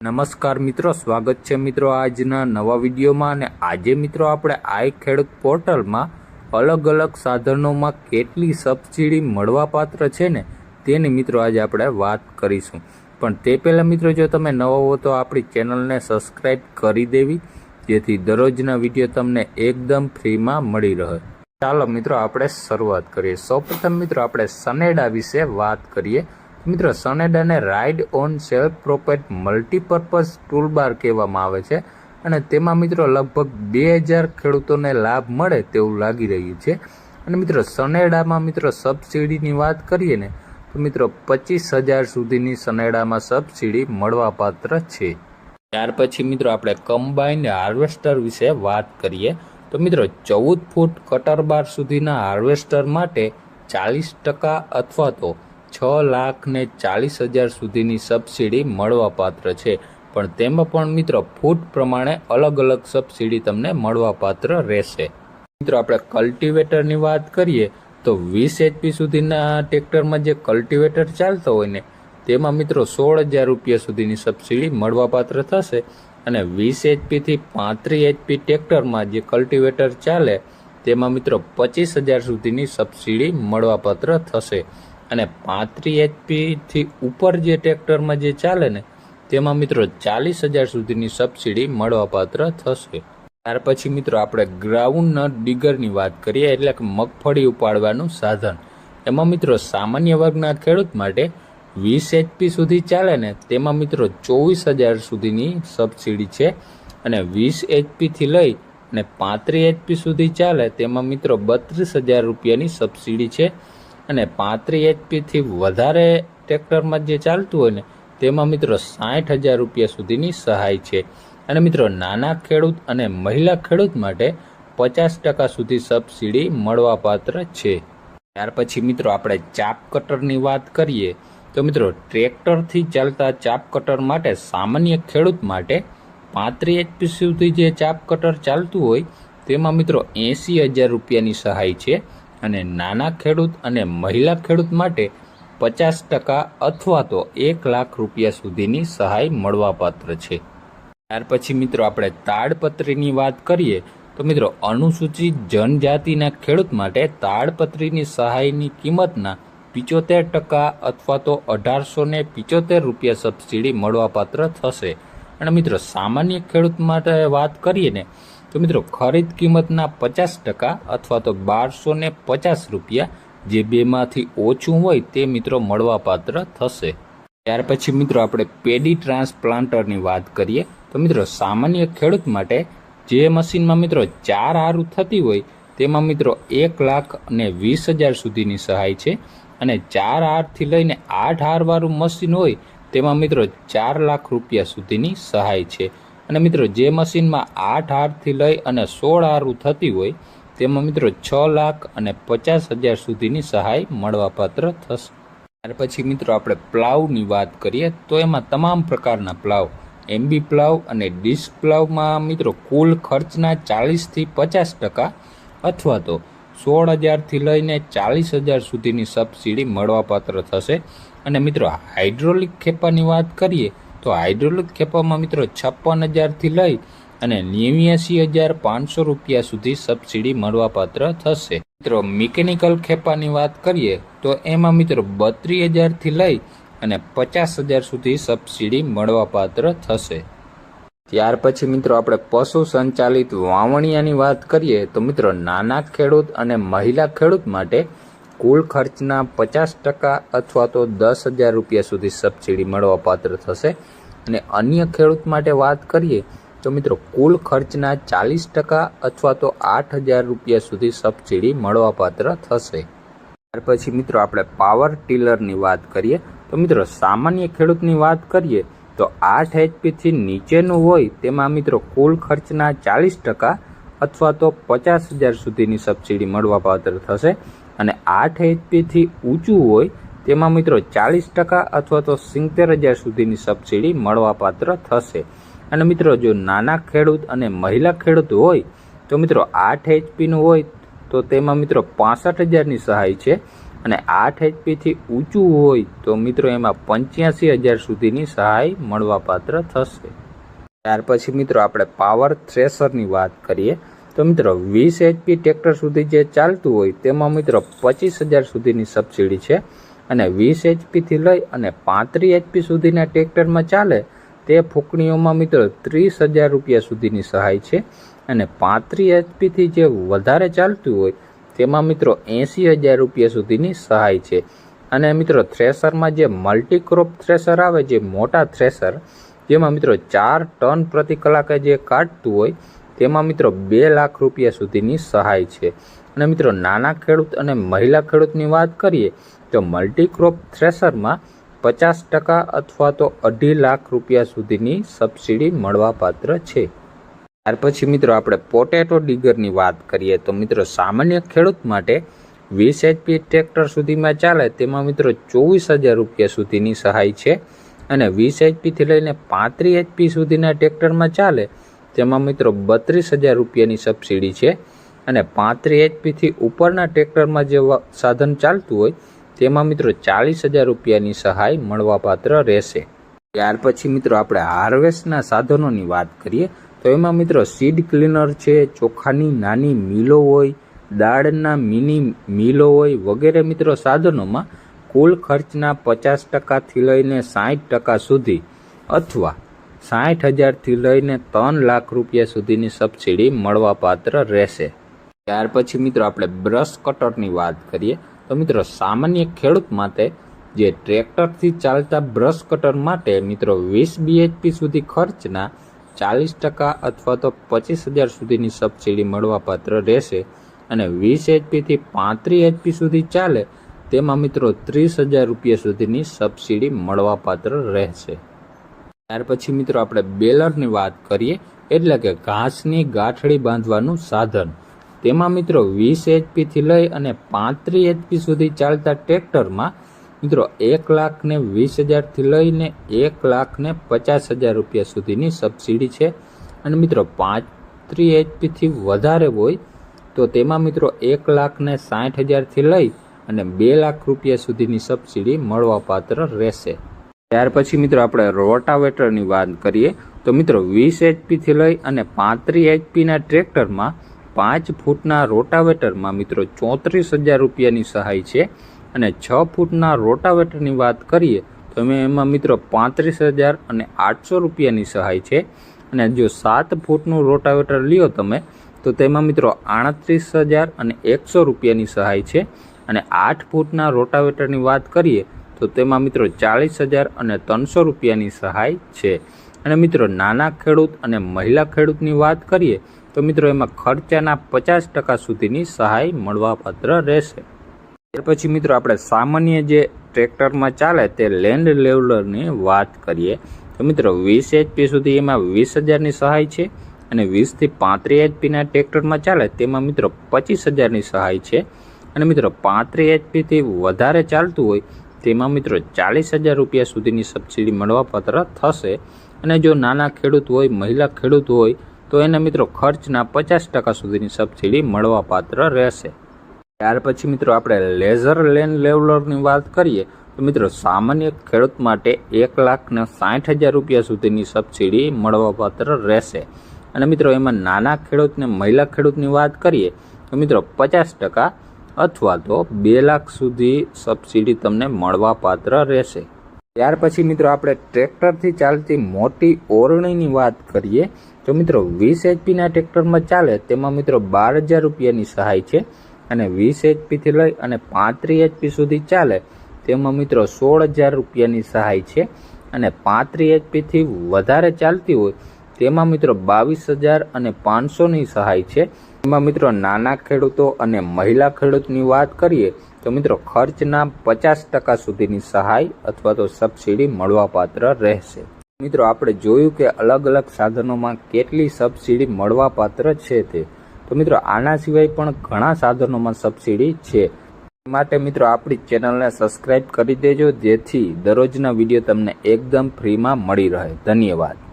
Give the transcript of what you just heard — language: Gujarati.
નમસ્કાર મિત્રો, સ્વાગત છે મિત્રો આજના નવા વિડીયોમાં। અને આજે મિત્રો આપણે આઈ ખેડૂત પોર્ટલમાં અલગ અલગ સાધનોમાં કેટલી સબસિડી મળવાપાત્ર છે ને તેની મિત્રો આજે આપણે વાત કરીશું। પણ તે પહેલાં મિત્રો, જો તમે નવા હો તો આપણી ચેનલને સબસ્ક્રાઈબ કરી દેવી, જેથી દરરોજના વિડીયો તમને એકદમ ફ્રીમાં મળી રહે। ચાલો મિત્રો આપણે શરૂઆત કરીએ। સૌપ્રથમ મિત્રો આપણે સનેડા વિશે વાત કરીએ। મિત્રો, સનેડાને ride on self propelled multipurpose toolbar કહેવામાં આવે છે અને તેમાં મિત્રો લગભગ 2000 ખેડૂતોને લાભ મળે તેવું લાગી રહ્યું છે। અને મિત્રો સનેડામાં મિત્રો સબસિડીની વાત કરીએ ને તો મિત્રો 25,000 સુધીની સનેડામાં સબસિડી મળવાપાત્ર છે। ત્યાર પછી મિત્રો આપણે કમ્બાઇન્ડ હાર્વેસ્ટર વિશે વાત કરીએ તો મિત્રો 14 ફૂટ કટર બાર સુધીના હાર્વેસ્ટર માટે 40% અથવા તો 6,40,000 સુધીની સબસિડી મળવાપાત્ર છે। પણ તેમાં પણ મિત્રો ફૂટ પ્રમાણે અલગ અલગ સબસિડી તમને મળવાપાત્ર રહેશે। મિત્રો આપણે કલ્ટિવેટરની વાત કરીએ તો 20 HP સુધીના ટ્રેક્ટરમાં જે કલ્ટિવેટર ચાલતો હોય ને તેમાં મિત્રો 16,000 રૂપિયા સુધીની સબસિડી મળવાપાત્ર થશે। અને 20 HP થી 35 HP ટ્રેક્ટરમાં જે કલ્ટિવેટર ચાલે તેમાં મિત્રો 25,000 સુધીની સબસિડી મળવાપાત્ર થશે। અને 35 HP થી ઉપર જે ટ્રેક્ટરમાં જે ચાલે ને તેમાં મિત્રો 40,000 સુધીની સબસિડી મળવાપાત્ર થશે। ત્યાર પછી મિત્રો આપણે ગ્રાઉન્ડ નટ ડિગરની વાત કરીએ, એટલે કે મગફળી ઉપાડવાનું સાધન। એમાં મિત્રો સામાન્ય વર્ગના ખેડૂત માટે 20 HP સુધી ચાલે ને તેમાં મિત્રો 24,000 સુધીની સબસિડી છે। અને 20 HP થી લઈ અને 35 HP સુધી ચાલે તેમાં મિત્રો 32,000 રૂપિયાની સબસિડી છે। અને 35 HP થી વધારે ટ્રેક્ટરમાં જે ચાલતું હોય ને તેમાં મિત્રો 60,000 રૂપિયા સુધીની સહાય છે। અને મિત્રો નાના ખેડૂત અને મહિલા ખેડૂત માટે 50% સુધી સબસિડી મળવાપાત્ર છે। ત્યાર પછી મિત્રો આપણે ચાપ કટરની વાત કરીએ તો મિત્રો ટ્રેક્ટરથી ચાલતા ચાપ કટર માટે સામાન્ય ખેડૂત માટે 35 HP સુધી જે ચાપ કટર ચાલતું હોય તેમાં મિત્રો 80,000 રૂપિયાની સહાય છે। અને નાના ખેડૂત અને મહિલા ખેડૂત માટે 50% અથવા તો 1 લાખ રૂપિયા સુધીની સહાય મળવાપાત્ર છે। ત્યાર પછી મિત્રો આપણે તાડપત્રીની વાત કરીએ તો મિત્રો અનુસૂચિત જનજાતિના ખેડૂત માટે તાડપત્રીની સહાયની કિંમતના 75% અથવા તો 1,875 રૂપિયા સબસિડી મળવાપાત્ર થશે। અને મિત્રો સામાન્ય ખેડૂત માટે વાત કરીએ ને તો મિત્રો ખરીદ કિંમતના 50% અથવા તો 1,250 રૂપિયા, જે બેમાંથી ઓછું હોય તે મિત્રો મળવાપાત્ર થશે। ત્યાર પછી મિત્રો આપણે પેડી ટ્રાન્સપ્લાન્ટરની વાત કરીએ તો મિત્રો સામાન્ય ખેડૂત માટે જે મશીનમાં મિત્રો 4 હારું થતી હોય તેમાં મિત્રો 1,20,000 સુધીની સહાય છે। અને 4 હારથી લઈને 8 હારવાળું મશીન હોય તેમાં મિત્રો 4 લાખ રૂપિયા સુધીની સહાય છે। અને મિત્રો જે મશીનમાં 8 હારથી લઈ અને 16 હારું થતી હોય તેમાં મિત્રો 6,50,000 સુધીની સહાય મળવાપાત્ર થશે। ત્યાર પછી મિત્રો આપણે પ્લાવની વાત કરીએ તો એમાં તમામ પ્રકારના પ્લાવ, એમબી પ્લાવ અને ડિસ્ક પ્લાવમાં મિત્રો કુલ ખર્ચના 40 થી 50% અથવા તો 16,000 થી લઈને 40,000 સુધીની સબસિડી મળવાપાત્ર થશે। અને મિત્રો હાઇડ્રોલિક ખેપાની વાત કરીએ તો હાઇડ્રોલિક ખેપામાં મિત્રો 56,000 થી લઈ અને 89,500 રૂપિયા સુધી સબસિડી મળવાપાત્ર થશે। મિત્રો મિકેનિકલ ખેપાની વાત કરીએ તો એમાં મિત્રો 32,000 થી લઈ અને 50,000 સુધી સબસિડી મળવાપાત્ર થશે। ત્યાર પછી મિત્રો આપણે પશુ સંચાલિત વાવણિયાની વાત કરીએ તો મિત્રો નાના ખેડૂત અને મહિલા ખેડૂત માટે કુલ ખર્ચના 50% અથવા તો 10,000 રૂપિયા સુધી સબસિડી મળવાપાત્ર થશે। અને અન્ય ખેડૂત માટે વાત કરીએ તો મિત્રો કુલ ખર્ચના 40% અથવા તો 8,000 રૂપિયા સુધી સબસિડી મળવાપાત્ર થશે। ત્યાર પછી મિત્રો આપણે પાવર ટીલરની વાત કરીએ તો મિત્રો સામાન્ય ખેડૂતની વાત કરીએ તો 8 HP થી નીચેનું હોય તેમાં મિત્રો કુલ ખર્ચના 40% અથવા તો 50,000 સુધીની સબસિડી મળવાપાત્ર થશે। અને 8 HP થી ઊંચું હોય તેમાં મિત્રો 40% અથવા તો 70,000 સુધીની સબસિડી મળવાપાત્ર થશે। અને મિત્રો જો નાના ખેડૂત અને મહિલા ખેડૂત હોય તો મિત્રો 8 HP નું હોય તો તેમાં મિત્રો 65,000ની સહાય છે। અને 8 HP થી ઊંચું હોય તો મિત્રો એમાં 85,000 સુધીની સહાય મળવાપાત્ર થશે। ત્યાર પછી મિત્રો આપણે પાવર થ્રેશરની વાત કરીએ તો મિત્રો 20 HP ટ્રેક્ટર સુધી જે ચાલતું હોય તેમાં મિત્રો 25,000 સુધીની સબસિડી છે અને 20 HP થી લઈ અને 35 HP સુધીના ટ્રેક્ટરમાં ચાલે તે ફૂંકણીઓમાં મિત્રો 30,000 રૂપિયા સુધીની સહાય છે અને 35 HP થી જે વધારે ચાલતું હોય તેમાં મિત્રો 80,000 રૂપિયા સુધીની સહાય છે અને મિત્રો થ્રેશરમાં જે મલ્ટીક્રોપ થ્રેશર આવે જે મોટા થ્રેશર જેમાં મિત્રો 4 ટન પ્રતિ કલાકે જે કાઢતું હોય તેમાં મિત્રો 2 લાખ રૂપિયા સુધીની સહાય છે અને મિત્રો નાના ખેડૂત અને મહિલા ખેડૂતની વાત કરીએ તો મલ્ટીક્રોપ થ્રેશરમાં 50% અથવા તો 2.5 લાખ રૂપિયા સુધીની સબસિડી મળવાપાત્ર છે। ત્યાર પછી મિત્રો આપણે પોટેટો ડિગરની વાત કરીએ તો મિત્રો સામાન્ય ખેડૂત માટે 20 HP ટ્રેક્ટર સુધીમાં ચાલે તેમાં મિત્રો 24,000 રૂપિયા સુધીની સહાય છે અને 20 HP થી લઈને 35 HP સુધીના ટ્રેક્ટરમાં ચાલે તેમાં મિત્રો 32,000 રૂપિયાની સબસિડી છે અને 35 HP થી ઉપરના ટ્રેક્ટરમાં જે સાધન ચાલતું હોય તેમાં મિત્રો 40,000 રૂપિયાની સહાય મળવાપાત્ર રહેશે। ત્યાર પછી મિત્રો આપણે હાર્વેસ્ટના સાધનોની વાત કરીએ તો એમાં મિત્રો સીડ ક્લીનર છે, ચોખાની નાની મિલો હોય, દાળના મિની મિલો હોય વગેરે મિત્રો સાધનોમાં કુલ ખર્ચના 50% થી લઈને 60% સુધી અથવા 60,000 થી લઈને 3 લાખ રૂપિયા સુધીની સબસિડી મળવાપાત્ર રહેશે। ત્યાર પછી મિત્રો આપણે બ્રશ કટરની વાત કરીએ તો મિત્રો સામાન્ય ખેડૂત માટે જે ટ્રેક્ટરથી ચાલતા બ્રશ કટર માટે મિત્રો 20 BHP સુધી ખર્ચના 40% અથવા તો 25,000 સુધીની સબસિડી મળવાપાત્ર રહેશે અને 20 HP થી 35 HP સુધી ચાલે તેમાં મિત્રો 30,000 રૂપિયા સુધીની સબસિડી મળવાપાત્ર રહેશે। ત્યાર પછી મિત્રો આપણે બેલરની વાત કરીએ એટલે કે ઘાસની ગાંઠડી બાંધવાનું સાધન તેમાં મિત્રો 20 HP થી લઈ અને 35 HP સુધી ચાલતા ટ્રેક્ટરમાં મિત્રો 1,20,000 થી લઈને 1,50,000 રૂપિયા સુધીની સબસિડી છે અને મિત્રો 35 HP થી વધારે હોય તો તેમાં મિત્રો 1,60,000 થી લઈ અને 2 લાખ રૂપિયા સુધીની સબસિડી મળવાપાત્ર રહેશે। ત્યાર પછી મિત્રો આપણે રોટાવેટરની વાત કરીએ તો મિત્રો 20 HP થી લઈ અને 35 HP ના ટ્રેક્ટરમાં 5 ફૂટના રોટાવેટરમાં મિત્રો 34,000 રૂપિયાની સહાય છે અને 6 ફૂટના રોટાવેટરની વાત કરીએ તો એમાં મિત્રો 35,000 અને 800 રૂપિયાની સહાય છે અને જો 7 ફૂટનું રોટાવેટર લ્યો તમે તો તેમાં મિત્રો 38,000 અને 100 રૂપિયાની સહાય છે અને 8 ફૂટના રોટાવેટરની વાત કરીએ તો તેમાં મિત્રો 40,000 અને 300 રૂપિયાની સહાય છે અને મિત્રો નાના ખેડૂત અને મહિલા ખેડૂતની વાત કરીએ તો મિત્રો એમાં ખર્ચાના 50% સુધીની સહાય મળવાપાત્ર રહેશે। ત્યાર પછી મિત્રો આપણે સામાન્ય જે ટ્રેક્ટરમાં ચાલે તે લેન્ડ લેવલરની વાત કરીએ તો મિત્રો 20 HP સુધી એમાં 20,000ની સહાય છે અને 20 થી 35 HP ના ટ્રેક્ટરમાં ચાલે તેમાં મિત્રો 25,000ની સહાય છે અને મિત્રો 35 HP થી વધારે ચાલતું હોય તેમાં મિત્રો 40,000 રૂપિયા સુધીની સબસિડી મળવાપાત્ર થશે અને જો નાના ખેડૂત હોય મહિલા ખેડૂત હોય તો એને મિત્રો ખર્ચના 50% સુધીની સબસિડી મળવાપાત્ર રહેશે। ત્યાર પછી મિત્રો આપણે લેઝર લેન્ડ લેવલરની વાત કરીએ તો મિત્રો સામાન્ય ખેડૂત માટે 1,60,000 રૂપિયા સુધીની સબસિડી મળવાપાત્ર રહેશે અને મિત્રો એમાં નાના ખેડૂત ને મહિલા ખેડૂતની વાત કરીએ તો મિત્રો 50% અથવા તો 2 લાખ સુધી સબસિડી તમને મળવાપાત્ર રહેશે। ત્યાર પછી મિત્રો આપણે ટ્રેક્ટરથી ચાલતી મોટી ઓરણીની વાત કરીએ તો મિત્રો 20 HP ના ટ્રેક્ટરમાં ચાલે તેમાં મિત્રો 12,000 રૂપિયાની સહાય છે અને 20 HP થી લઈ અને 35 HP સુધી ચાલે તેમાં મિત્રો 16,000 રૂપિયાની સહાય છે અને 35 HP થી વધારે ચાલતી હોય તેમાં મિત્રો 22,000 અને 500ની સહાય છે। એમાં મિત્રો નાના ખેડૂતો અને મહિલા ખેડૂતની વાત કરીએ તો મિત્રો ખર્ચના 50% સુધીની સહાય અથવા તો સબસિડી મળવાપાત્ર રહેશે। મિત્રો આપણે જોયું કે અલગ અલગ સાધનોમાં કેટલી સબસિડી મળવાપાત્ર છે તે તો મિત્રો આના સિવાય પણ ઘણા સાધનોમાં સબસિડી છે માટે મિત્રો આપણી ચેનલને સબસ્ક્રાઇબ કરી દેજો જેથી દરરોજના વિડીયો તમને એકદમ ફ્રીમાં મળી રહે। ધન્યવાદ।